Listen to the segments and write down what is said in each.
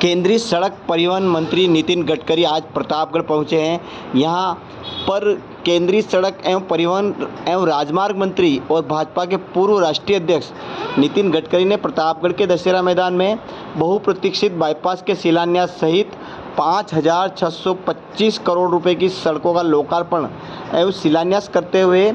केंद्रीय सड़क परिवहन मंत्री नितिन गडकरी आज प्रतापगढ़ पहुंचे हैं। यहां पर केंद्रीय सड़क एवं परिवहन एवं राजमार्ग मंत्री और भाजपा के पूर्व राष्ट्रीय अध्यक्ष नितिन गडकरी ने प्रतापगढ़ के दशहरा मैदान में बहुप्रतीक्षित बाईपास के शिलान्यास सहित 5,625 करोड़ रुपए की सड़कों का लोकार्पण एवं शिलान्यास करते हुए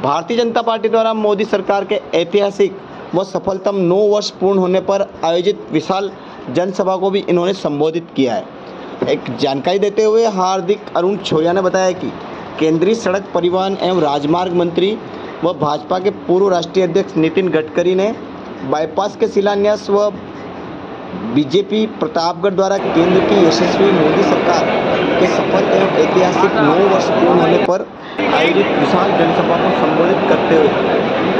भारतीय जनता पार्टी द्वारा मोदी सरकार के ऐतिहासिक व सफलतम 9 वर्ष पूर्ण होने पर आयोजित विशाल जनसभा को भी इन्होंने संबोधित किया है। एक जानकारी देते हुए हार्दिक अरुण छोरिया ने बताया कि केंद्रीय सड़क परिवहन एवं राजमार्ग मंत्री व भाजपा के पूर्व राष्ट्रीय अध्यक्ष नितिन गडकरी ने बाईपास के शिलान्यास व बीजेपी प्रतापगढ़ द्वारा केंद्र की यशस्वी मोदी सरकार के सफल एवं ऐतिहासिक 9 वर्ष पूर्ण होने पर आयोजित विशाल जनसभा को संबोधित करते हुए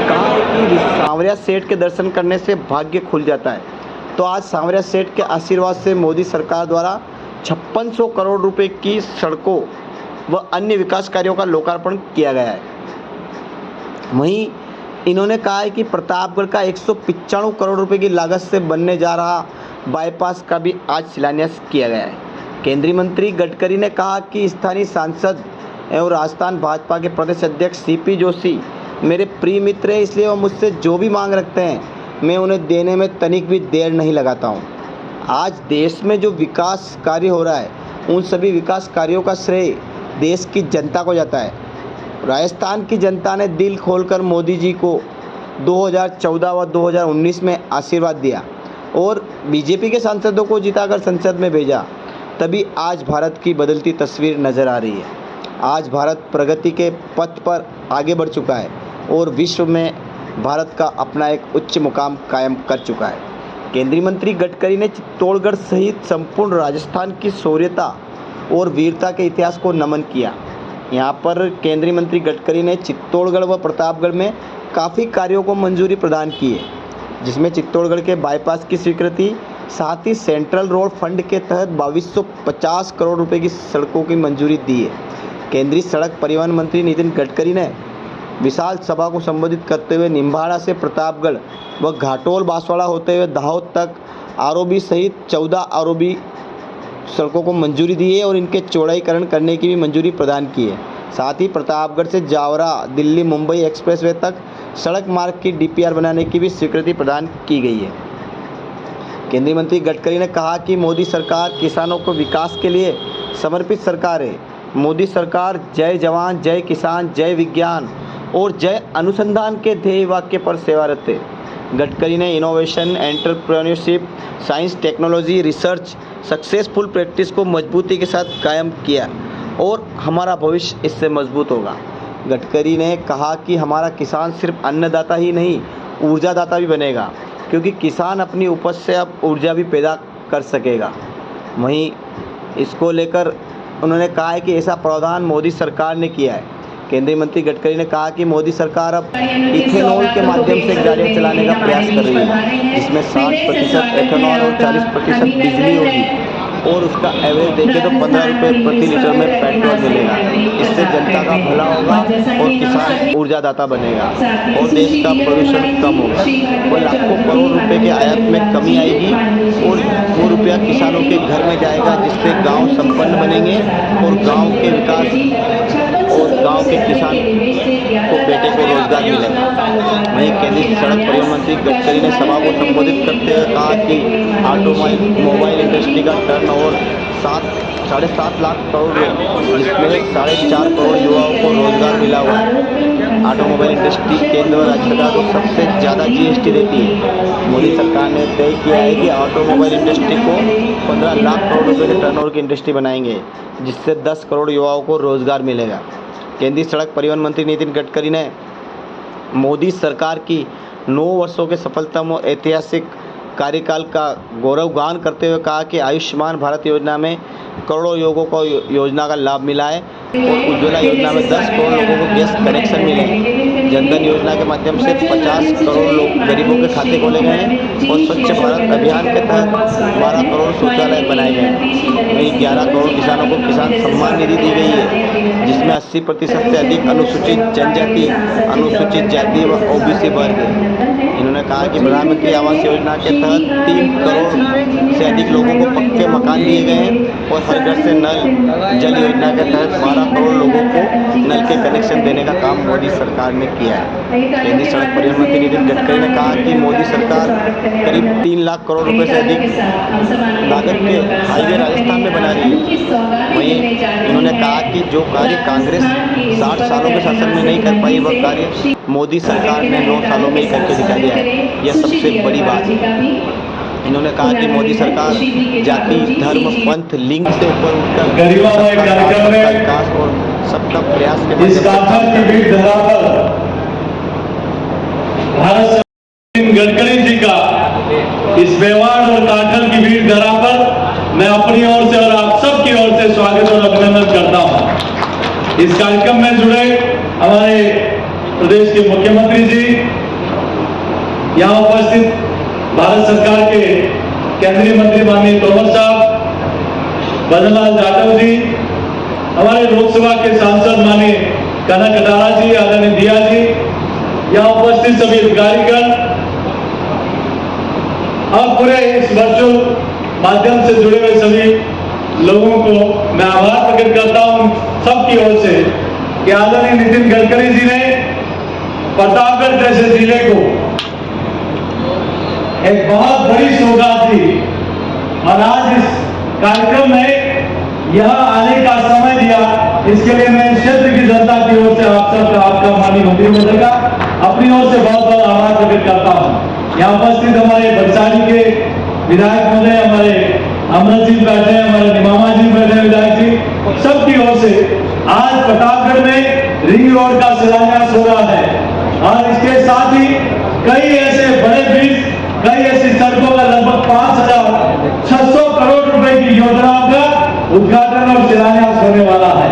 कहा है कि सांवरिया सेठ के दर्शन करने से भाग्य खुल जाता है। तो आज सांवरिया सेठ के आशीर्वाद से मोदी सरकार द्वारा 5600 करोड़ रुपए की सड़कों व अन्य विकास कार्यों का लोकार्पण किया गया है। वहीं इन्होंने कहा है कि प्रतापगढ़ का 195 करोड़ रुपए की लागत से बनने जा रहा बाईपास का भी आज शिलान्यास किया गया है। केंद्रीय मंत्री गडकरी ने कहा कि स्थानीय सांसद एवं राजस्थान भाजपा के प्रदेश अध्यक्ष सीपी जोशी मेरे प्रिय मित्र हैं, इसलिए वो मुझसे जो भी मांग रखते हैं मैं उन्हें देने में तनिक भी देर नहीं लगाता हूँ। आज देश में जो विकास कार्य हो रहा है उन सभी विकास कार्यों का श्रेय देश की जनता को जाता है। राजस्थान की जनता ने दिल खोलकर मोदी जी को 2014 व 2019 में आशीर्वाद दिया और बीजेपी के सांसदों को जिताकर संसद में भेजा, तभी आज भारत की बदलती तस्वीर नज़र आ रही है। आज भारत प्रगति के पथ पर आगे बढ़ चुका है और विश्व में भारत का अपना एक उच्च मुकाम कायम कर चुका है। केंद्रीय मंत्री गडकरी ने चित्तौड़गढ़ सहित संपूर्ण राजस्थान की शौर्यता और वीरता के इतिहास को नमन किया। यहाँ पर केंद्रीय मंत्री गडकरी ने चित्तौड़गढ़ व प्रतापगढ़ में काफ़ी कार्यों को मंजूरी प्रदान की है, जिसमें चित्तौड़गढ़ के बाईपास की स्वीकृति, साथ ही सेंट्रल रोड फंड के तहत 2250 करोड़ रुपए की सड़कों की मंजूरी दी है। केंद्रीय सड़क परिवहन मंत्री नितिन गडकरी ने विशाल सभा को संबोधित करते हुए निम्बाड़ा से प्रतापगढ़ व घाटोल बांसवाड़ा होते हुए दाहोद तक आरओबी सहित 14 आरओबी सड़कों को मंजूरी दी है और इनके चौड़ाईकरण करने की भी मंजूरी प्रदान की है। साथ ही प्रतापगढ़ से जावरा दिल्ली मुंबई एक्सप्रेसवे तक सड़क मार्ग की डीपीआर बनाने की भी स्वीकृति प्रदान की गई है। केंद्रीय मंत्री गडकरी ने कहा कि मोदी सरकार किसानों को विकास के लिए समर्पित सरकार है। मोदी सरकार जय जवान, जय किसान, जय विज्ञान और जय अनुसंधान के ध्येय वाक्य पर सेवारत है। गडकरी ने innovation, entrepreneurship, science, technology, research, successful practice को मजबूती के साथ कायम किया और हमारा भविष्य इससे मजबूत होगा। गडकरी ने कहा कि हमारा किसान सिर्फ अन्नदाता ही नहीं, ऊर्जादाता भी बनेगा, क्योंकि किसान अपनी उपज से अब ऊर्जा भी पैदा कर सकेगा। वहीं इसको लेकर उन्होंने कहा है कि ऐसा प्रावधान मोदी सरकार ने किया है। केंद्रीय मंत्री गडकरी ने कहा कि मोदी सरकार अब इथेनॉल के माध्यम से गाड़ियाँ चलाने का प्रयास कर रही है, जिसमें 60% एथेनॉल और 40% बिजली होगी और उसका एवरेज देखें तो 15 रुपये प्रति लीटर में पेट्रोल मिलेगा। इससे जनता का भला होगा और किसान ऊर्जादाता बनेगा और देश का प्रदूषण कम होगा और लाखों करोड़ रुपए के आयात में कमी आएगी और वो रुपया किसानों के घर में जाएगा, जिससे गांव संपन्न बनेंगे और गांव के विकास और गांव के किसान को बेटे को रोजगार मिलेगा। वहीं केंद्रीय सड़क परिवहन मंत्री गडकरी ने सभा को संबोधित करते हुए कहा कि ऑटोमोबाइल इंडस्ट्री का टर्नओवर 7.5 लाख करोड़ है, जिसमें 4.5 करोड़ युवाओं को रोजगार मिला हुआ है। ऑटोमोबाइल इंडस्ट्री केंद्र और राज्य सरकार को सबसे ज़्यादा जीएसटी देती है। मोदी सरकार ने तय किया है कि ऑटोमोबाइल इंडस्ट्री को 15 लाख करोड़ रुपए के टर्नओवर की इंडस्ट्री बनाएंगे, जिससे 10 करोड़ युवाओं को रोजगार मिलेगा। केंद्रीय सड़क परिवहन मंत्री नितिन गडकरी ने मोदी सरकार की 9 वर्षों के सफलतम और ऐतिहासिक कार्यकाल का गौरवगान करते हुए कहा कि आयुष्मान भारत योजना में करोड़ों लोगों को योजना का लाभ मिला है और उज्ज्वला योजना में 10 करोड़ लोगों को गैस कनेक्शन मिले हैं। जनधन योजना के माध्यम से 50 करोड़ लोग गरीबों के खाते खोले गए हैं और स्वच्छ भारत अभियान के तहत 12 करोड़ शौचालय बनाए गए हैं। वहीं 11 करोड़ किसानों को किसान सम्मान निधि दी गई है, जिसमें 80% से अधिक अनुसूचित जनजाति, अनुसूचित जाति व ओबीसी वर्ग है। इन्होंने कहा कि प्रधानमंत्री आवास योजना के तहत 3 करोड़ से अधिक लोगों को पक्के मकान दिए गए हैं और हर घर से नल जल योजना के तहत 12 करोड़ लोगों को नल के कनेक्शन देने का काम मोदी सरकार ने किया है। केंद्रीय सड़क परिवहन मंत्री नितिन गडकरी ने कहा कि मोदी सरकार करीब 3 लाख करोड़ रुपए से अधिक लागत के हाईवे राजस्थान में बना रही है। वहीं उन्होंने कहा कि जो कार्य कांग्रेस 60 सालों के शासन में नहीं कर पाई वह कार्य मोदी सरकार ने 9 सालों में ही करके दिखा दिया है। यह सबसे बड़ी बात है। इन्होंने कहा कि मोदी सरकार जाति, धर्म, पंथ, लिंग से ऊपर उठकर सबका विकास और सबका प्रयास के इस काठल की भीड़ धरा पर भारत नितिन गडकरी जी का इस मेवाड़ और काठल की भीड़ धरा पर मैं अपनी ओर से और आप सबकी ओर से स्वागत और अभिनंदन करता हूं। इस कार्यक्रम में जुड़े हमारे प्रदेश के मुख्यमंत्री जी, यहां उपस्थित भारत सरकार के केंद्रीय मंत्री माननीय तोमर साहब, बदनलाल जाटव जी, हमारे लोकसभा के सांसद माननीय कनक कटारा जी, आदरणीय दिया जी, यहाँ उपस्थित सभी अधिकारीगण और पूरे इस वर्चुअल माध्यम से जुड़े हुए सभी लोगों को मैं आभार प्रकट करता हूं सबकी ओर से कि आदरणीय नितिन गडकरी जी ने प्रतापगढ़ जैसे जिले को एक बहुत बड़ी सौगात दी और आज इस कार्यक्रम में यहाँ आने का समय दिया। इसके लिए मैं क्षेत्र की जनता की ओर से आप सबका, आपका माननीय मंत्री महोदय का अपनी ओर से बहुत बहुत आभार प्रकट करता हूँ। यहाँ उपस्थित हमारे बरसाली के विधायक महोदय, हमारे अमृत जी बैठे हैं, हमारे निमामा जी बैठे हैं, विधायक जी, सबकी ओर से आज प्रतापगढ़ में रिंग रोड का शिलान्यास हो रहा है और इसके साथ ही कई ऐसे बड़े ब्रिज, कई ऐसी सड़कों का लगभग 5,600 करोड़ रुपए की योजनाओं का उद्घाटन और शिलान्यास होने वाला है।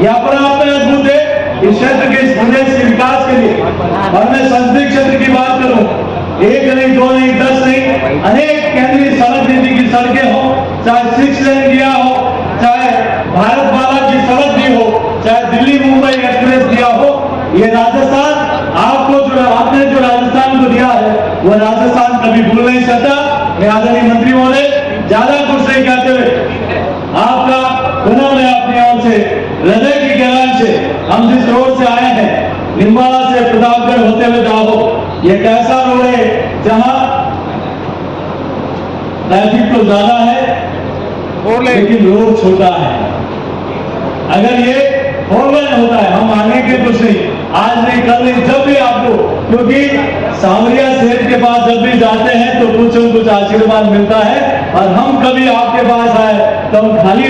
यह अपना आप में अद्भुत है। इस क्षेत्र के इस प्रदेश के विकास के लिए और मैं संसदीय क्षेत्र की बात करूं, 1 नहीं, 2 नहीं, 10 नहीं, अनेक केंद्रीय सड़क नीति की सड़कें हो, चाहे 6 लेन दिया हो, चाहे भारत माला की सड़क दी हो, चाहे दिल्ली मुंबई एक्सप्रेस दिया हो, ये राजस्थान आपको जो आपने जो राजस्थान को दिया है वो राजस्थान कभी भूल नहीं सकता। मैं आदरणीय मंत्री महोदय ज्यादा कुछ नहीं कहते हुए आपका पुनः मैं अपनी ओर से हृदय की गहराई से हम जिस रोड से आए हैं, निम्बाला से प्रतापगढ़ होते हुए दाहो, ये एक ऐसा रोड है जहां ट्रैफिक तो ज्यादा है लेकिन रोड छोटा है। अगर ये 4 लेन होता है, हम आने के कुछ नहीं, आज नहीं, कल नहीं, जब भी आपको, क्योंकि सांवरिया सेठ के पास जब भी जाते हैं तो कुछ न कुछ आशीर्वाद मिलता है और हम कभी आपके पास आए तो हम खाली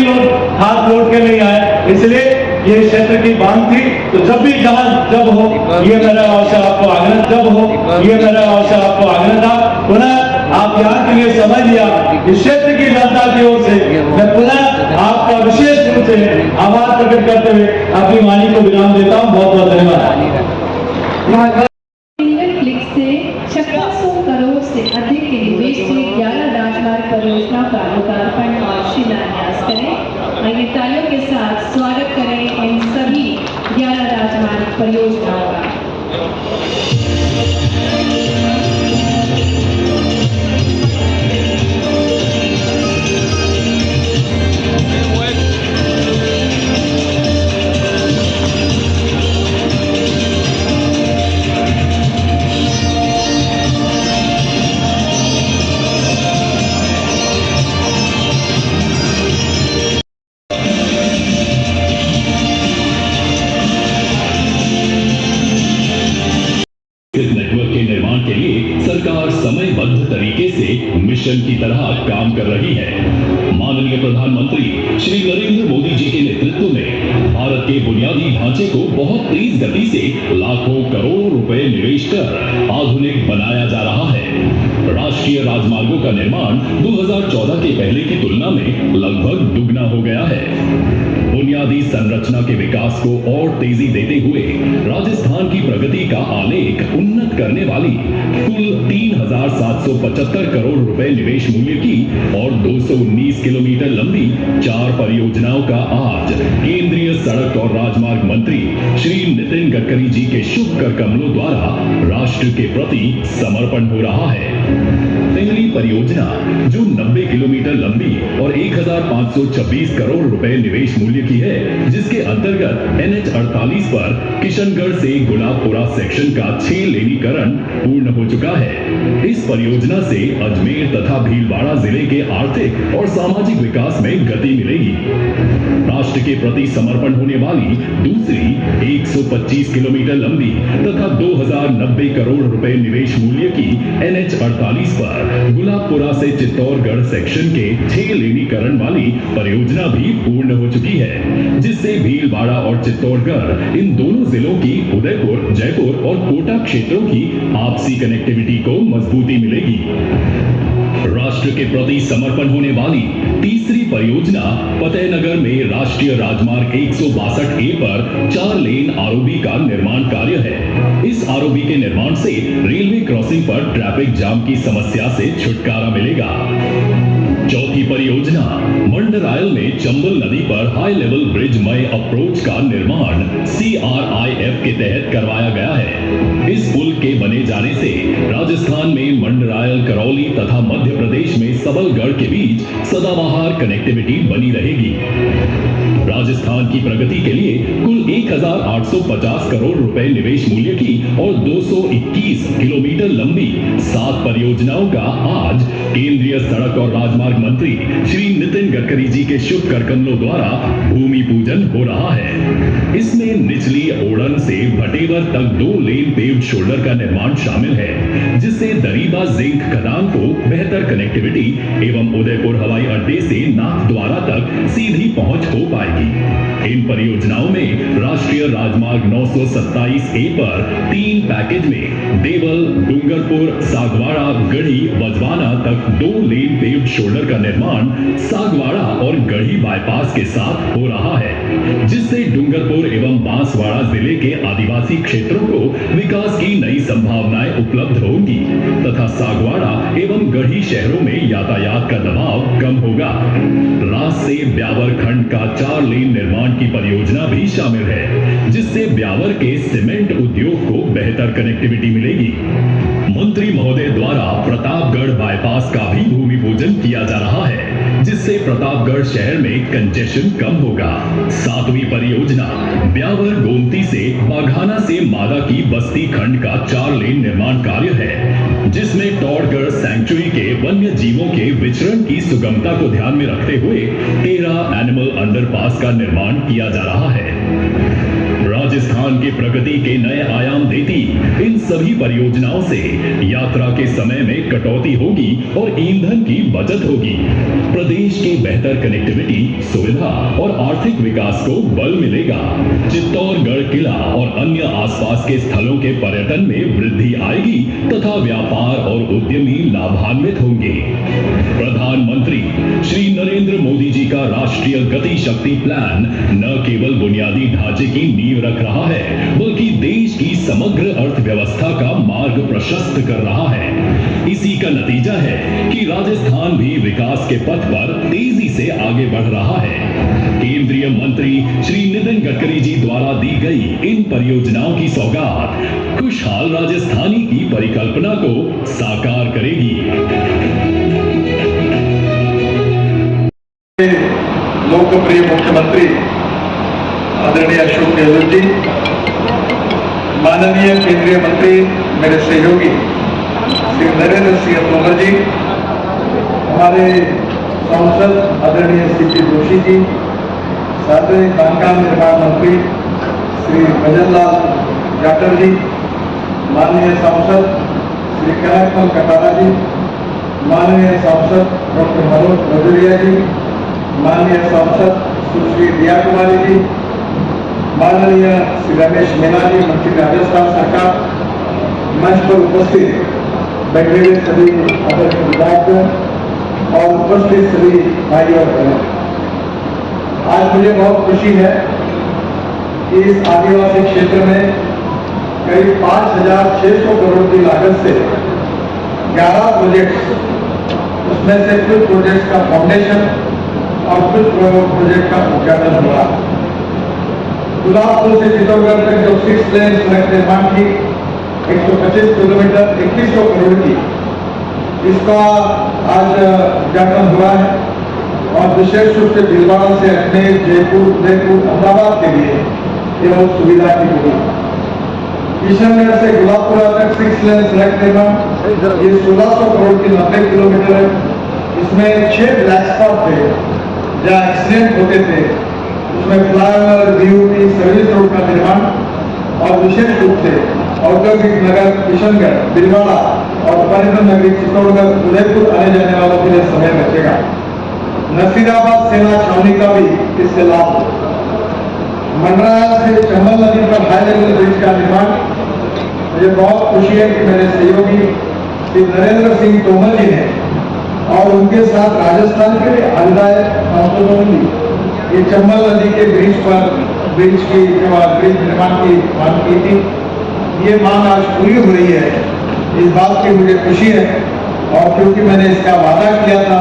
हाथ लौट के नहीं आए। इसलिए ये क्षेत्र की मांग थी, तो जब भी जहां जब हो ये मेरा अवसर आपको आग्रह, जब हो ये मेरा अवसर आपको आग्रह था। पुनः आप यहाँ के लिए समय दिया, इस क्षेत्र की जनता की ओर से मैं पुनः आपका विशेष रूप से आभार प्रकट करते हुए अपनी वाणी को विराम देता हूँ। बहुत बहुत धन्यवाद। क्लिक से 5600 करोड़ से अधिक के निवेश से 11 राजमार्ग परियोजना का लोकार्पण और शिलान्यास करें। आइए तालियों के साथ स्वागत करें इन सभी 11 राजमार्ग परियोजनाओं का। मिशन की तरह काम कर रही है। माननीय प्रधानमंत्री श्री नरेंद्र मोदी जी के नेतृत्व में भारत के बुनियादी ढांचे को बहुत तेज गति से लाखों करोड़ों रुपए निवेश कर आधुनिक बनाया जा रहा है। राष्ट्रीय राजमार्गों का निर्माण 2014 के पहले की तुलना में लगभग दुगना हो गया है। बुनियादी संरचना के विकास को और तेजी देते हुए राजस्थान की प्रगति का आलेख उन्नत करने वाली कुल 3,775 करोड़ रुपए निवेश मूल्य की और 219 किलोमीटर लंबी 4 परियोजनाओं का आज केंद्रीय सड़क और राजमार्ग मंत्री श्री नितिन गडकरी जी के शुभ कर कमलों द्वारा राष्ट्र के प्रति समर्पण हो रहा है। पहली परियोजना जो 90 किलोमीटर लंबी और 1 1526 करोड़ रुपए निवेश मूल्य की है, जिसके अंतर्गत NH 48 पर किशनगढ़ से गुलाबपुरा सेक्शन का 6 लेनीकरण पूर्ण हो चुका है। इस परियोजना से अजमेर तथा भीलवाड़ा जिले के आर्थिक और सामाजिक विकास में गति मिलेगी। राष्ट्र के प्रति समर्पण होने वाली दूसरी 125 किलोमीटर लंबी तथा 2090 करोड़ रुपए निवेश मूल्य की NH 48 पर गुलाबपुरा से चित्तौड़गढ़ सेक्शन के 6 लेनीकरण वाली परियोजना भी पूर्ण हो चुकी है, जिससे भीलवाड़ा और चित्तौड़गढ़ इन दोनों जिलों की उदयपुर, जयपुर और कोटा क्षेत्रों की आपसी कनेक्टिविटी को मजबूती मिलेगी। राष्ट्र के प्रति समर्पण होने वाली तीसरी परियोजना फतेहनगर में राष्ट्रीय राजमार्ग 162A पर 4 लेन आरओबी का निर्माण कार्य है। इस आरओबी के निर्माण से रेलवे क्रॉसिंग पर ट्रैफिक जाम की समस्या से छुटकारा मिलेगा। चौथी परियोजना मंडरायल में चंबल नदी पर हाई लेवल ब्रिज मय अप्रोच का निर्माण CRIF के तहत करवाया गया है। इस पुल के बने जाने से राजस्थान में मंडरायल, करौली तथा मध्य प्रदेश में सबलगढ़ के बीच सदाबहार कनेक्टिविटी बनी रहेगी। राजस्थान की प्रगति के लिए कुल 1850 करोड़ रुपए निवेश मूल्य की और 221 किलोमीटर लंबी 7 परियोजनाओं का आज केंद्रीय सड़क और राजमार्ग मंत्री श्री नितिन गडकरी जी के शुभ कर कमलों द्वारा भूमि पूजन हो रहा है। इसमें निचली ओड़न से भटेवर तक 2 लेन पेव्ड शोल्डर का निर्माण शामिल है, जिससे दरीबा जिंक खदान को बेहतर कनेक्टिविटी एवं उदयपुर हवाई अड्डे से नाथद्वारा तक सीधी पहुंच हो पाएगी। इन परियोजनाओं में राष्ट्रीय राजमार्ग 927A पर 3 पैकेज में देवल, डूंगरपुर, सागवाड़ा, गढ़ी, बजवाना तक 2 लेन पेव्ड शोल्डर का निर्माण सागवाड़ा और गढ़ी बाईपास के साथ हो रहा है, जिससे डूंगरपुर एवं बांसवाड़ा जिले के आदिवासी क्षेत्रों को विकास की नई संभावनाएं उपलब्ध होंगी तथा सागवाड़ा एवं गढ़ी शहरों में यातायात का दबाव कम होगा। रास से ब्यावर खंड का 4 लेन निर्माण की परियोजना भी शामिल है, जिससे ब्यावर के सीमेंट उद्योग को बेहतर कनेक्टिविटी मिलेगी। मंत्री महोदय द्वारा प्रतापगढ़ बाईपास का भी भूमि पूजन किया जा रहा है, जिससे प्रतापगढ़ शहर में कंजेशन कम होगा। 7वीं परियोजना ब्यावर गोमती से बाघाना से मादा की बस्ती खंड का 4 लेन निर्माण कार्य है, जिसमें टॉडगढ़ सैंक्चुरी के वन्य जीवों के विचरण की सुगमता को ध्यान में रखते हुए 13 एनिमल अंडरपास का निर्माण किया जा रहा है। राजस्थान की प्रगति के नए आयाम देती इन सभी परियोजनाओं से यात्रा के समय में कटौती होगी और ईंधन की बचत होगी। प्रदेश की बेहतर कनेक्टिविटी, सुविधा और आर्थिक विकास को बल मिलेगा। चित्तौड़गढ़ किला और अन्य आसपास के स्थलों के पर्यटन में वृद्धि आएगी तथा व्यापार और उद्यमी लाभान्वित होंगे। प्रधानमंत्री श्री नरेंद्र मोदी जी का राष्ट्रीय गति शक्ति प्लान न केवल बुनियादी ढांचे की नींव रख रहा है, बल्कि देश की समग्र अर्थव्यवस्था का मार्ग प्रशस्त कर रहा है। इसी का नतीजा है कि राजस्थान भी विकास के पथ पर तेजी से आगे बढ़ रहा है। केंद्रीय मंत्री श्री नितिन गडकरी जी द्वारा दी गई इन परियोजनाओं की सौगात खुशहाल राजस्थानी की परिकल्पना को साकार करेगी। लोकप्रिय मुख्यमंत्री आदरणीय अशोक गहलोत जी, माननीय केंद्रीय मंत्री मेरे सहयोगी श्री नरेंद्र सिंह तोमर जी, हमारे सांसद आदरणीय CP जोशी जी, सार्वजनिक बांधकाम निर्माण मंत्री श्री भजनलाल जाटव जी, माननीय सांसद श्री कनकमल कटारा जी, माननीय सांसद डॉक्टर मनोज भदौरिया जी, माननीय सांसद सुश्री दिया कुमारी जी, माननीय श्री रमेश मीना जी, मंत्री राजस्थान सरकार, मंच पर उपस्थित बैठे हुए सभी अध्यक्ष विधायक और उपस्थित सभी भाई और बहनों, आज मुझे बहुत खुशी है कि इस आदिवासी क्षेत्र में करीब 5,600 करोड़ की लागत से 11 प्रोजेक्ट्स, उसमें से कुछ प्रोजेक्ट्स का फाउंडेशन और कुछ प्रोजेक्ट का उद्घाटन हुआ। गुलाबपुर से चित्तौड़गढ़ तक जो 6 लेन सड़क निर्माण की 125 किलोमीटर 2100 करोड़ की, इसका आज उद्घाटन हुआ है और विशेष रूप से भीलवाड़ा से अजमेर, जयपुर, उदयपुर, अहमदाबाद के लिए ये बहुत सुविधा की होगी। किशनगढ़ से गुलाबपुरा तक 6 लेन सड़क निर्माण, ये 1600 करोड़ की 90 किलोमीटर है। इसमें 6 ब्लैक स्पॉट थे जहाँ एक्सीडेंट होते थे, उसमें फ्लाईओवर, बीओटी, सर्विस रोड का निर्माण और विशेष रूप से औद्योगिक नगर किशनगढ़, भीलवाड़ा और पर्यटन नगरी चित्तौड़गढ़, उदयपुर आने जाने वालों के लिए समय बचेगा। नसीराबाद सेना छावनी का भी इससे लाभ होगा। मंडरायल से चंबल नदी पर हाई लेवल ब्रिज का निर्माण, मुझे बहुत खुशी है कि मेरे सहयोगी श्री नरेंद्र सिंह तोमर जी ने और उनके साथ राजस्थान के अधिदायक सांसदों ने ये चंबल नदी के ब्रिज पर ब्रिज निर्माण की मांग की थी। ये मांग आज पूरी हो रही है, इस बात की मुझे खुशी है। और क्योंकि मैंने इसका वादा किया था,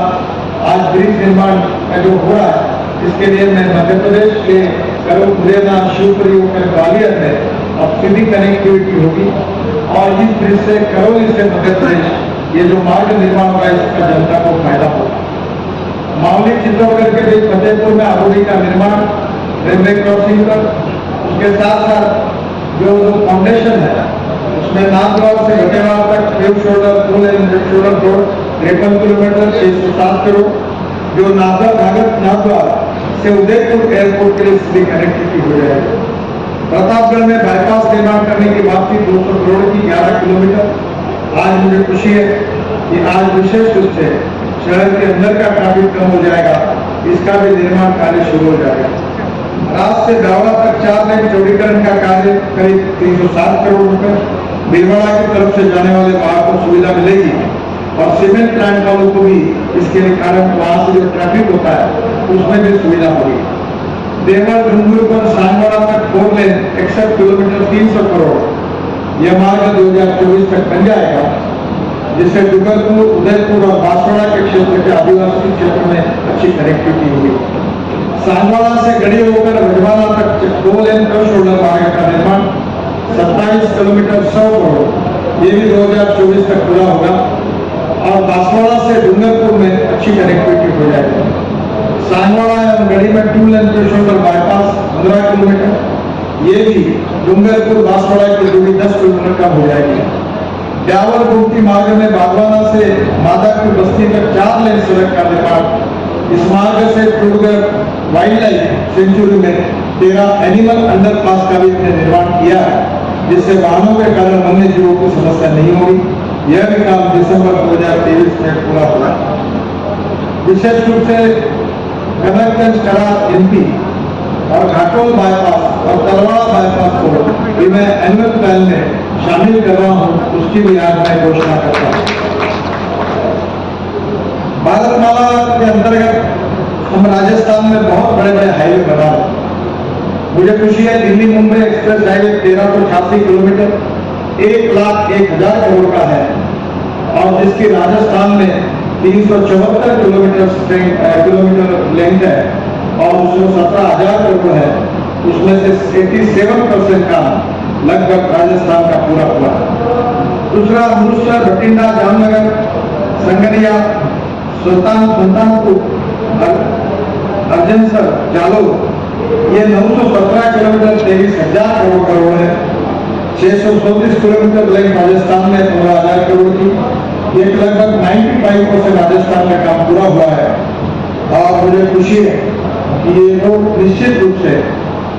आज ब्रिज निर्माण का जो हो रहा है इसके लिए मैं मध्य प्रदेश के करूर, मुरैना, शिवपुरी होकर ग्वालियर में अब सीधी कनेक्टिविटी होगी और इस ब्रिज से करौली से मध्य प्रदेश ये जो मार्ग निर्माण होगा इसका जनता को फायदा होगा। मावली चित्तौड़गढ़ के बीच फतेहपुर में आरोडी का निर्माण, रेलवे क्रॉसिंग पर, उसके साथ साथ जो फाउंडेशन है उसमें नाथद्वार से घटेवाड़ा तक web shoulder, 2 lane web shoulder road 53 kilometre 607 crore, जो नाथद्वार से उदयपुर एयरपोर्ट के लिए सीधी कनेक्टिविटी हो जाएगी। प्रतापगढ़ में बाईपास निर्माण करने की बात थी 200 करोड़ की 11 किलोमीटर। आज मुझे खुशी है कि आज विशेष रूप से शहर के अंदर का ट्रैफिक कम हो जाएगा, इसका भी निर्माण कार्य शुरू हो जाएगा। रात से गावड़ा तक 4 लेन चौड़ीकरण का कार्य करीब 360 करोड़ रुपए। भीलवाड़ा की तरफ से जाने वाले वाहनों को सुविधा मिलेगी और सीमेंट प्लांट वालों को भी इसके कारण वहां से जो ट्रैफिक होता है उसमें भी सुविधा होगी। देवल डूंगुर पर सांगवाड़ा तक 4 लेन 61 किलोमीटर 300 करोड़ यह मार्ग 2024 तक बन जाएगा, जिससे डूंगरपुर, उदयपुर और बांसवाड़ा के क्षेत्र के आदिवासी क्षेत्र में अच्छी कनेक्टिविटी होगी। सांगवाड़ा से गढ़ी होकर रजवाड़ा तक 2 लेन का शोल्डर मार्ग का निर्माण 27 किलोमीटर 100 करोड़ ये भी 2024 तक पूरा होगा और बांसवाड़ा से डूंगरपुर में अच्छी कनेक्टिविटी हो जाएगी। सांगवाड़ा एवं गढ़ी में 2 लेन का शोल्डर बाईपास 15 किलोमीटर ये भी डूंगरपुर बांसवाड़ा की दूरी 10 किलोमीटर कम हो जाएगी। ब्यावर गुमती मार्ग में बागवाना से मादापुर बस्ती तक 4 लेन सड़क का निर्माण, इस मार्ग से टूटगढ़ वाइल्ड लाइफ सेंचुरी में 13 एनिमल अंडरपास का भी निर्माण किया है, जिससे वाहनों के कारण वन्य जीवों की समस्या नहीं होगी। यह भी काम दिसंबर 2023 में पूरा होगा। विशेष रूप से कनकगंज करा एमपी और घाटोल बाईपास और तलवाड़ा बाईपास को भी मैं एनुअल प्लान में शामिल कर रहा हूँ, उसकी भी आज मैं घोषणा करता हूँ। भारतमाला के अंतर्गत हम राजस्थान में बहुत बड़े बड़े हाईवे बना रहे हैं। मुझे खुशी है Delhi Mumbai express highway 1388 kilometre 1,01,000 crore का है और जिसकी राजस्थान में 374 किलोमीटर लेंथ है और उसमें 17,000 करोड़ है। उसमें से 87% का लगभग राजस्थान का पूरा हुआ। दूसरा अमृतसर, बठिंडा, जामनगर, संगरिया, सुल्तानपुर, अर्जनसर, जालोर ये 917 किलोमीटर 23,000 करोड़ है। 634 किलोमीटर लेंथ राजस्थान में 15,000 करोड़ की, ये लगभग 95% राजस्थान का काम पूरा हुआ है और मुझे खुशी है कि ये लोग निश्चित रूप से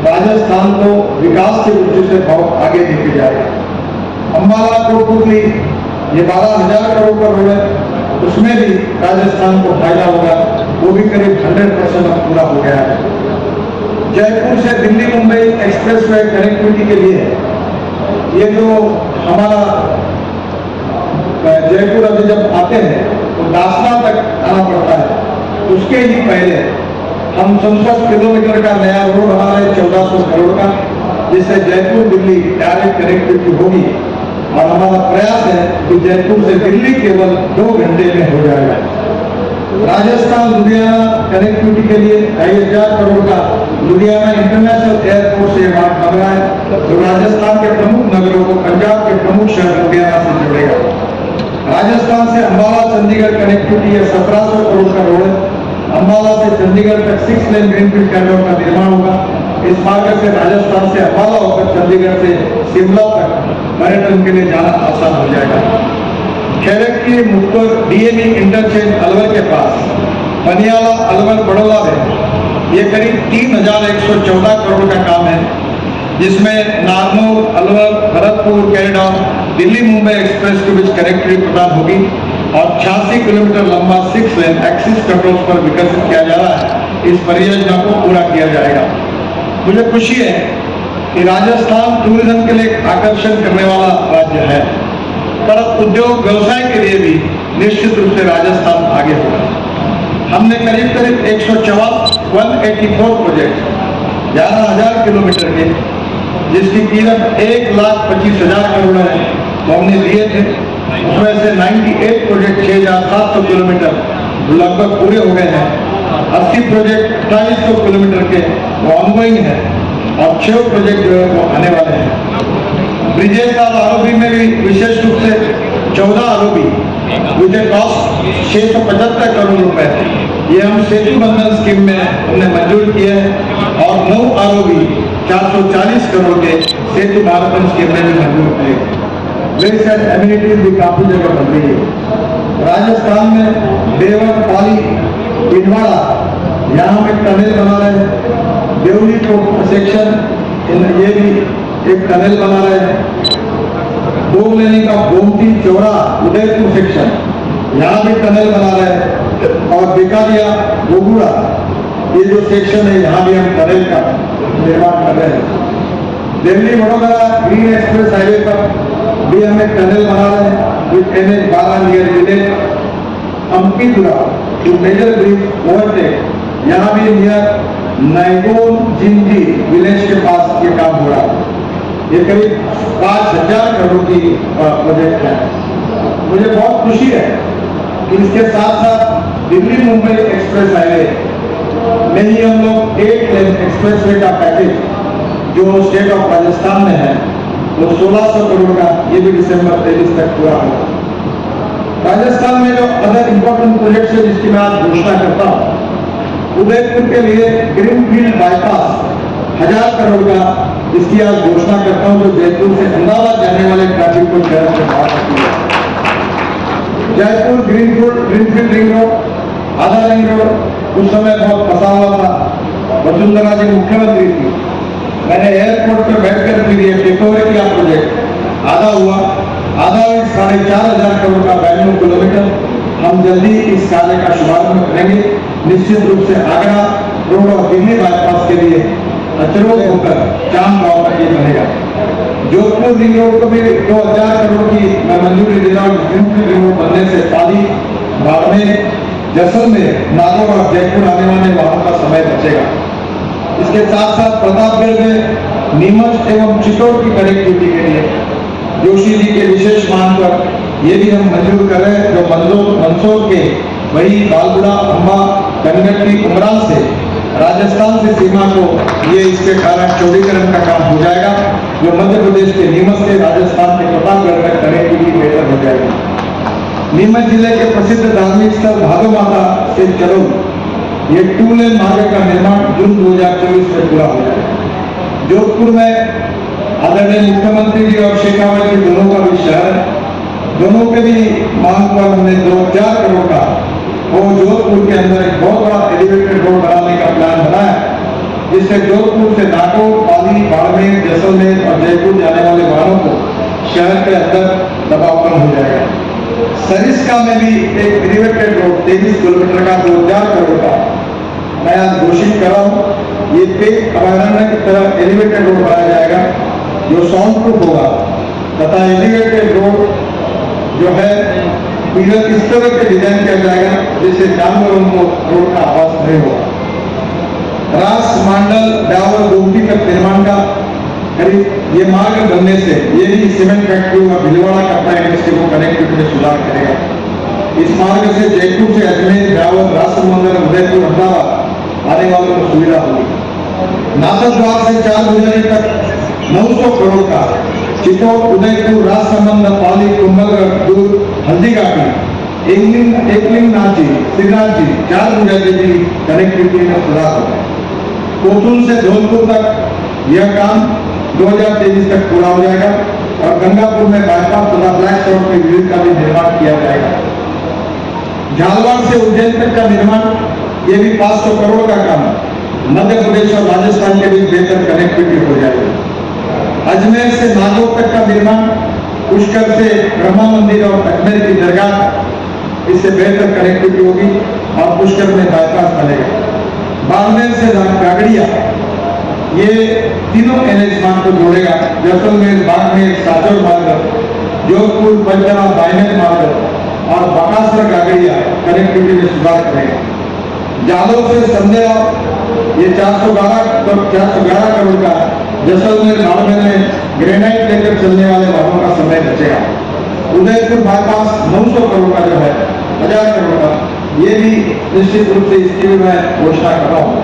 राजस्थान को विकास की दृष्टि से बहुत आगे लेके जाएगा। अम्बाला कोटपुतली ये 12,000 करोड़ का रोड है, उसमें भी राजस्थान को फायदा होगा, वो भी करीब 100% अब पूरा हो गया है। जयपुर से दिल्ली मुंबई एक्सप्रेसवे कनेक्टिविटी के लिए ये जो हमारा जयपुर अभी जब आते हैं तो दासना तक आना पड़ता है, उसके ही पहले हम 67 किलोमीटर का नया रोड बना रहे 1400 करोड़ का, जिससे जयपुर दिल्ली डायरेक्ट कनेक्टिविटी होगी और हमारा प्रयास है कि जयपुर से दिल्ली केवल 2 घंटे में हो जाएगा। राजस्थान लुधियाना कनेक्टिविटी के लिए 2,500 करोड़ का लुधियाना इंटरनेशनल एयरपोर्ट से मार्ग बन रहा है, जो राजस्थान के प्रमुख नगरों को पंजाब के प्रमुख शहर लुधियाना से जोड़ेगा। राजस्थान से अंबाला चंडीगढ़ कनेक्टिविटी 1,700 करोड़ का रोड है, अम्बाला से चंडीगढ़ तक 6 लेन ग्रीनफील्ड कॉरिडोर का निर्माण होगा। इस मार्ग से राजस्थान से अम्बाला होकर चंडीगढ़ से शिमला तक पर्यटन के लिए जाना आसान हो जाएगा। खैरक की मुक्तोर डीएमई इंटरचेंज अलवर के पास पनियाला अलवर बड़ौदा में ये करीब 3114 करोड़ का काम है, जिसमें नारनौल अलवर भरतपुर कॉरिडोर दिल्ली मुंबई एक्सप्रेस के बीच कनेक्टिविटी प्रदान होगी और 86 किलोमीटर लंबा 6 लेन एक्सिस कंट्रोल्स पर विकसित किया जा रहा है। इस परियोजना को पूरा किया जाएगा। मुझे खुशी है कि राजस्थान टूरिज्म के लिए एक आकर्षण करने वाला राज्य है। पर उद्योग व्यवसाय के लिए भी निश्चित रूप से राजस्थान आगे होगा। हमने करीब 184 प्रोजेक्ट 11,000 किलोमीटर के, जिसकी कीमत 1,25,000 करोड़ है, तो हमने दिए थे। उसमें से 98 प्रोजेक्ट 6,700 किलोमीटर लगभग पूरे हो गए हैं। 80 प्रोजेक्ट 2800 किलोमीटर के वो ऑनगोइंग है और 6 प्रोजेक्ट जो है वो आने वाले हैं। ब्रिजेश आरोपी में भी विशेष रूप से 14 आरोपी मुझे कॉस्ट 675 करोड़ रुपए ये हम सेतु बंधन स्कीम में हमने मंजूर किए हैं और 9 आरोपी 440 करोड़ के सेतु भारतन स्कीम में भी मंजूर किए। वेस्ट एंड एमिनिटीज भी काफी जगह बन रही है। राजस्थान में देवर पाली पिंडवाड़ा यहाँ हम एक टनल बना रहे हैं। देवली को सेक्शन ये भी एक टनल बना रहे हैं। दो लेने का गोमती चौरा उदयपुर सेक्शन यहाँ भी टनल बना रहे हैं और बिकारिया गोगुड़ा ये जो सेक्शन है यहाँ भी हम टनल का निर्माण कर रहे हैं। Delhi Vadodara green express highway पर भी हम एक टनल बना रहे हैं with NH 12 near village Ampipura to major bridge overtake. यहाँ भी नियर नाइगोन जिंजी विलेज के पास ये काम हो रहा है। ये करीब 5,000 करोड़ की प्रोजेक्ट है। मुझे बहुत खुशी है कि इसके साथ साथ दिल्ली मुंबई एक्सप्रेस हाईवे में ही हम लोग 8 लेन एक्सप्रेसवे का पैकेज जो स्टेट ऑफ राजस्थान में है वो 1600 करोड़ का ये भी दिसंबर 23 तक पूरा होगा। राजस्थान में जो अदर इंपॉर्टेंट प्रोजेक्ट है जिसकी मैं आज घोषणा करता हूँ, उदयपुर के लिए ग्रीनफील्ड बाईपास 1000 करोड़ का इसकी आज घोषणा करता हूँ, जो जयपुर से अहमदाबाद जाने वाले ट्रैफिक को शहर से बाहर रखती है। जयपुर ग्रीनफील्ड रिंग रोड आधा रिंग रोड उस समय बहुत फंसा हुआ था। वसुंधरा जी मुख्यमंत्री थी, मैंने एयरपोर्ट पर बैठकर फिर ये टेकओवर किया प्रोजेक्ट। आधा हुआ, आधा 4,500 करोड़ का 92 किलोमीटर हम जल्दी इस कार्य का शुभारंभ करेंगे। निश्चित रूप से आगरा रोड और दिल्ली बाईपास के लिए अचरोल होकर चांद गांव तक ये बनेगा। जोधपुर रिंग रोड को भी 2,000 करोड़ की मैं मंजूरी दे रहा हूँ। ग्रीनफील्ड रिंग रोड बनने से पाली, बाड़मेर, जैसलमेर, नागौर और जयपुर आने वाले वाहनों का समय बचेगा। इसके साथ साथ प्रतापगढ़ में नीमच एवं चित्तौड़ की कनेक्टिविटी के लिए जोशी जी के विशेष मांग पर ये भी हम मंजूर कर रहे हैं। जो मंदसौर के वही बालगुड़ा, अम्बा, कनगट्टी, उमरान से राजस्थान से सीमा को ये इसके कारण चौड़ीकरण का काम हो जाएगा, जो मध्य प्रदेश के नीमच से राजस्थान के प्रतापगढ़ में कनेक्टिविटी बेहतर हो जाएगी। नीमच जिले के प्रसिद्ध धार्मिक स्थल भादो माता से चलो ये 2 लेन मार्ग का निर्माण जून 2024 में पूरा हो जाएगा। जोधपुर में आदरणीय मुख्यमंत्री जी और शेखावत जी दोनों का भी शहर है। दोनों के भी मांग पर हमने 2,000 करोड़ का वो जोधपुर के अंदर एक बहुत बड़ा एलिवेटेड रोड बनाने का प्लान बनाया, जिससे जोधपुर से नागौर, पाली, बाड़मेर, जैसलमेर और जयपुर जाने वाले वाहनों को शहर के अंदर दबाव कम हो जाएगा। सरिस्का में भी एक एलिवेटेड रोड 23 किलोमीटर का 2,000 करोड़ का मैं आज घोषित कर रहा हूँ। ये पेड़ अभयारण्य की तरह एलिवेटेड रोड बनाया जाएगा जो साउंड प्रूफ होगा तथा एलिवेटेड रोड जो है पिलर इस तरह के डिजाइन किया जाएगा जिससे जानवरों को रोड का आवाज नहीं होगा। रास मांडल डावर गोमती तक निर्माण का करीब ये मार्ग बनने से ये भी सीमेंट फैक्ट्री और भिलवाड़ा कपड़ा इंडस्ट्री को कनेक्टिविटी में सुधार करेगा। इस मार्ग से जयपुर से अजमेर, डावर, राजसमंदिर, उदयपुर, अहमदाबाद आने वालों को सुविधा होगी। नाथद्वार से 4 गुजरी तक 900 करोड़ का चित्तौड़, उदयपुर, राजसमंद, पाली, कुंभलगढ़, दूर, हल्दीघाटी एकलिंगनाथ जी, श्रीनाथ जी, 4 बुनियादी जी कनेक्टिविटी में सुधार हो गए। कोटुल से धौलपुर तक यह काम 2023 तक पूरा हो जाएगा और गंगापुर में बाईपास तथा ब्लैक सड़क के ब्रिज का भी निर्माण किया जाएगा। झालवाड़ से उज्जैन तक का निर्माण, ये भी 500 करोड़ का काम है। मध्य प्रदेश और राजस्थान के बीच बेहतर कनेक्टिविटी हो जाएगी। अजमेर से नागौर तक का निर्माण, पुष्कर से ब्रह्मा मंदिर और अजमेर की दरगाह, इससे बेहतर कनेक्टिविटी होगी और पुष्कर में बाईपास बनेगा। बाड़मेर से गागड़िया, ये तीनों एनएच मार्ग को जोड़ेगा। जैसलमेर, बाड़मेर, साजोर मार्ग, जोधपुर, पंचरा, बाइनेर मार्ग और बकासर गागड़िया कनेक्टिविटी में सुधार करेगा। जादव से संदेला, ये 411 करोड़ का, जैसलमेर बाड़मेर में ग्रेनाइट लेकर चलने वाले वाहनों का समय बचेगा। उदयपुर बाईपास 900 करोड़ का जो है, 1000 करोड़ का, ये भी निश्चित रूप से इसकी भी मैं घोषणा कर रहा हूँ।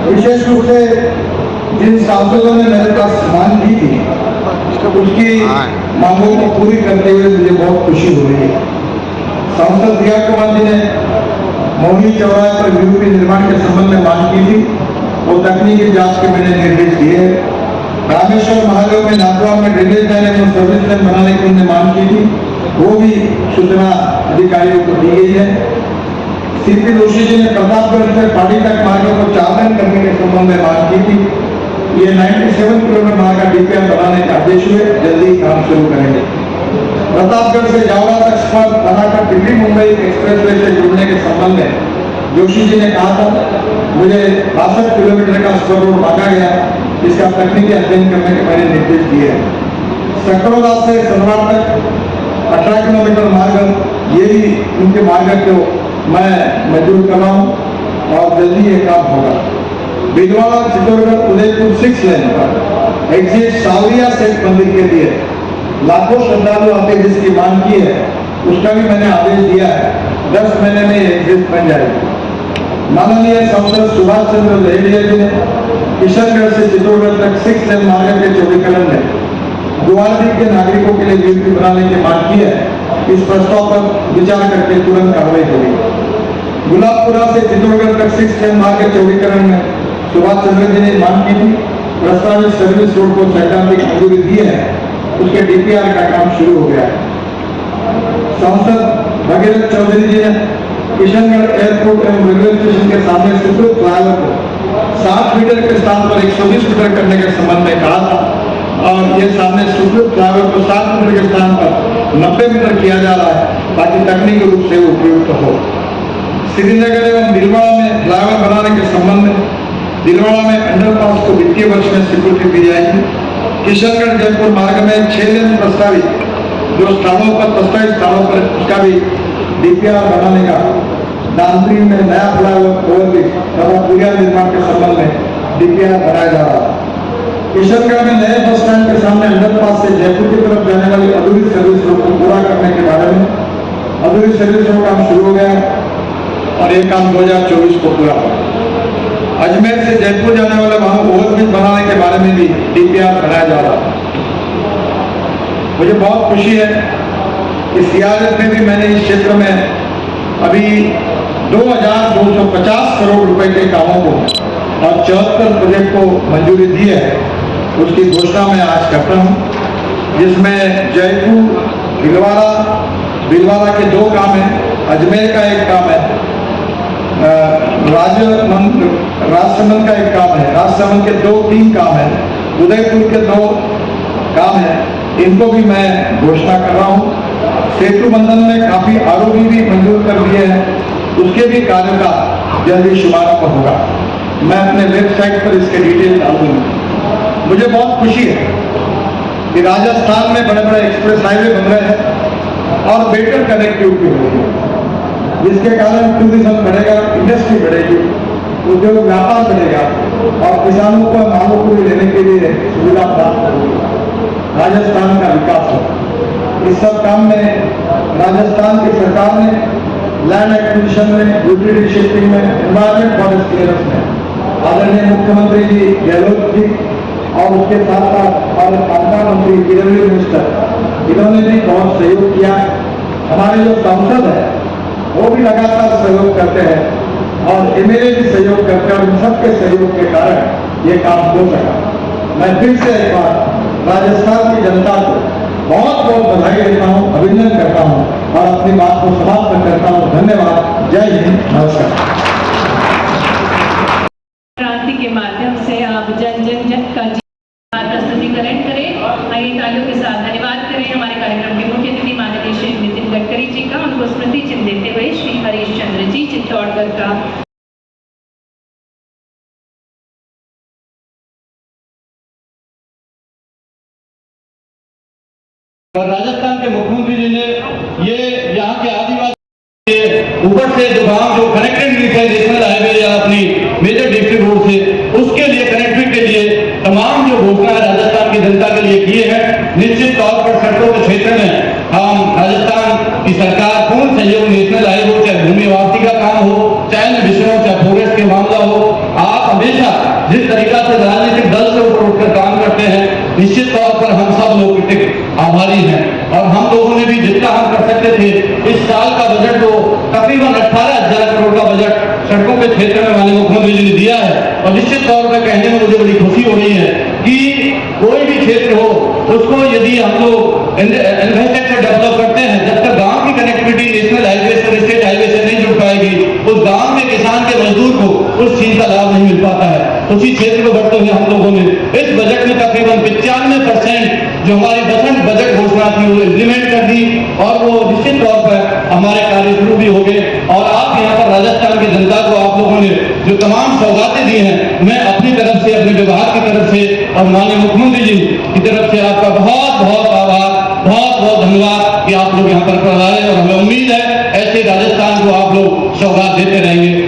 विशेष रूप से जिन सांसदों ने मेरे पास मांग की थी, उसकी मांगों को पूरी करते हुए मुझे बहुत खुशी हो रही है। सांसद दिया कुमार जी ने मोहनी चौराहे पर यूपी निर्माण के संबंध में मांग की थी, वो तकनीकी जांच के मैंने निर्देश दिए। रामेश्वर महादेव में नाथद्वार में ड्रेनेज लाइन और सर्विस लाइन बनाने की उन्होंने मांग की थी, वो भी सूचना अधिकारियों को दी गई है। सीपी जोशी जी ने प्रतापगढ़ से पाटी तक मार्गों को 4 लेन करने के संबंध में मांग की थी। ये 97 किलोमीटर मार्ग का डीपीआर बनाने के आदेश हुए, जल्दी काम शुरू करेंगे। प्रतापगढ़ से जावड़ा तक स्पर्ध बनाकर दिल्ली मुंबई एक्सप्रेसवे से जुड़ने के संबंध में जोशी जी ने कहा था, मुझे 62 किलोमीटर का स्पर रोड मांगा गया, इसका तकनीकी अध्ययन करने के मैंने निर्देश दिए हैं। सकरोदा से सनवाड़ तक 18 किलोमीटर मार्ग, ये भी उनके मार्ग को मैं मंजूर कर रहा हूँ और जल्दी ये काम होगा। बिजवाड़ा चित्तौड़गढ़ उदयपुर 6 लेन पर एग्जिट सावरिया सेठ मंदिर के लिए लाखों श्रद्धालु आते जिसकी मांग की है, उसका भी मैंने आदेश दिया है, 10 महीने में एग्जिट बन जाएगी। माननीय सांसद सुभाष चंद्र लहरिया जी ने किशनगढ़ से चित्तौड़गढ़ तक 6 लेन मार्ग के चौड़ीकरण में ग्वालियर के नागरिकों के लिए गिरफ्त बनाने की मांग की है। इस प्रस्ताव पर विचार करके तुरंत कार्रवाई होगी। गुलाबपुरा से चित्तौड़गढ़ तक 6 लेन मार्ग के चौड़ीकरण में सुभाष चंद्र जी ने मांग की थी, प्रस्तावित सर्विस रोड को सैद्धांतिक मंजूरी दी है, उसके डीपीआर का काम शुरू हो गया है। सांसद भगीरथ चौधरी जी ने किशनगढ़ एयरपोर्ट एवं रेलवे स्टेशन के सामने स्वीकृत फ्लाईओवर को 60 मीटर के स्थान पर 120 मीटर करने के संबंध में कहा था और ये सामने स्वीकृत फ्लाईओवर को 60 मीटर के स्थान पर 90 मीटर किया जा रहा है ताकि तकनीकी रूप से उपयुक्त हो। श्रीनगर एवं दिलवाड़ा में फ्लाईओवर बनाने के संबंध में दिलवाड़ा में अंडरपास को वित्तीय वर्ष में स्वीकृति दी जाएगी। किशनगढ़ जयपुर मार्ग में 6 लेन प्रस्तावित प्रस्तावित स्थानों पर उसका भी डीपीआर बनाने का, दांतरी में नया फ्लाईओवर ओवरब्रिज तथा पुलिया निर्माण के संबंध में डीपीआर बनाया जा रहा है। किशनगढ़ में नए बस स्टैंड के सामने अंडरपास से जयपुर की तरफ जाने वाली अधूरी सर्विस रोड को पूरा करने के बारे में अधूरी सर्विस रोड काम शुरू हो गया और ये काम 2024 को पूरा होगा। अजमेर से जयपुर जाने वाले वहां ओवरब्रिज बनाने के बारे में भी डीपीआर बनाया जा रहा है। मुझे बहुत खुशी है कि सीआरएफ में भी मैंने इस क्षेत्र में अभी 2250 करोड़ रुपए के कामों को और 74 प्रोजेक्ट को मंजूरी दी है, उसकी घोषणा मैं आज करता हूँ, जिसमें जयपुर भीलवाड़ा के 2 काम हैं, अजमेर का 1 काम है, राजसमंद का 1 काम है, राजसमंद के 2-3 काम है, उदयपुर के 2 काम है, इनको भी मैं घोषणा कर रहा हूँ। सेतु बंधन में काफी आरोपी भी मंजूर कर दिए हैं, उसके भी कार्य का जल्दी शुभारंभ होगा। मैं अपने वेबसाइट पर इसके डिटेल डाल दूंगा। मुझे बहुत खुशी है कि राजस्थान में बड़े बड़े एक्सप्रेस हाईवे बन रहे हैं और बेटर कनेक्टिविटी हो रही है, जिसके कारण टूरिज्म बढ़ेगा, इंडस्ट्री बढ़ेगी, उद्योग व्यापार बढ़ेगा और किसानों को मांगों को लेने के लिए सुविधा प्राप्त होगी। राजस्थान का विकास हो। इस सब काम में राजस्थान की सरकार ने लैंड एक्विजिशन में, यूटिलिटी शिफ्टिंग में, एनवायरमेंट फॉरेस्ट क्लियरेंस में आदरणीय मुख्यमंत्री जी गहलोत जी और उसके साथ साथ और खाद्य मंत्री किरण मिनिस्टर, इन्होंने भी बहुत सहयोग किया। हमारे जो सांसद है वो भी लगातार सहयोग करते हैं और एमएलए भी सहयोग करते हैं और इन सबके सहयोग के कारण ये काम हो सका। मैं फिर से एक बार राजस्थान की जनता को बहुत बहुत बधाई देता हूँ, अभिनंदन करता हूँ और अपनी बात को समाप्त करता हूँ। धन्यवाद। जय हिंद। नमस्कार। क्रांति के माध्यम से आप जन जन जन का प्रस्तुतिकरण करें। आइए तालियों के साथ धन्यवाद करें हमारे कार्यक्रम के मुख्य अतिथि माननीय श्री नितिन गडकरी जी का। उनको स्मृति चिन्ह देते हुए श्री हरीश चंद्र जी चित्तौड़गढ़ का। राजस्थान के मुख्यमंत्री जी ने ये यहाँ के आदिवासी ऊपर से जो गांव जो कनेक्टेड नहीं थे नेशनल हाईवे या अपनी मेजर डिस्ट्रिक्ट रोड से, उसके लिए कनेक्टिविटी के लिए तमाम जो घोषणा है राजस्थान की जनता के लिए किए हैं। निश्चित तौर पर सड़कों के क्षेत्र में हम राजस्थान की सरकार पूर्ण सहयोग, नेशनल हाईवे हो चाहे भूमि वापसी का काम हो, चाहे विषयों चाहे फॉरेस्ट के मामला हो, आप हमेशा जिस तरीका से राजनीतिक दल से ऊपर उठकर काम करते हैं, निश्चित तौर पर हम सब लोग आभारी हैं। और हम लोगों ने भी जितना हम कर सकते थे, इस साल का बजट तो तकरीबन 18,000 करोड़ का बजट सड़कों के क्षेत्र में माननीय मुख्यमंत्री जी ने दिया है। और निश्चित तौर पर कहने में मुझे बड़ी खुशी हो रही है कि कोई भी क्षेत्र हो उसको यदि हम लोग इंफ्रास्ट्रक्चर डेवलप करते हैं, जब तक गांव की कनेक्टिविटी नेशनल हाईवे से और स्टेट हाईवे से नहीं जुड़ पाएगी, उस गांव में किसान के मजदूर को उस चीज का लाभ नहीं मिल पाता है। उसी क्षेत्र को बढ़ते हुए हम लोगों ने इस बजट में तकरीबन 95% जो हमारी बजट घोषणा थी वो इम्प्लीमेंट कर दी और वो निश्चित तौर पर हमारे कार्य शुरू भी हो गए। और आप यहाँ पर राजस्थान की जनता को आप लोगों ने जो तमाम सौगातें दी हैं, मैं अपनी तरफ से, अपने विभाग की तरफ से और माननीय मुख्यमंत्री जी की तरफ से आपका बहुत बहुत आभार, बहुत बहुत धन्यवाद कि आप लोग यहाँ पर आए और हमें उम्मीद है ऐसे राजस्थान को आप लोग सौगात देते रहेंगे।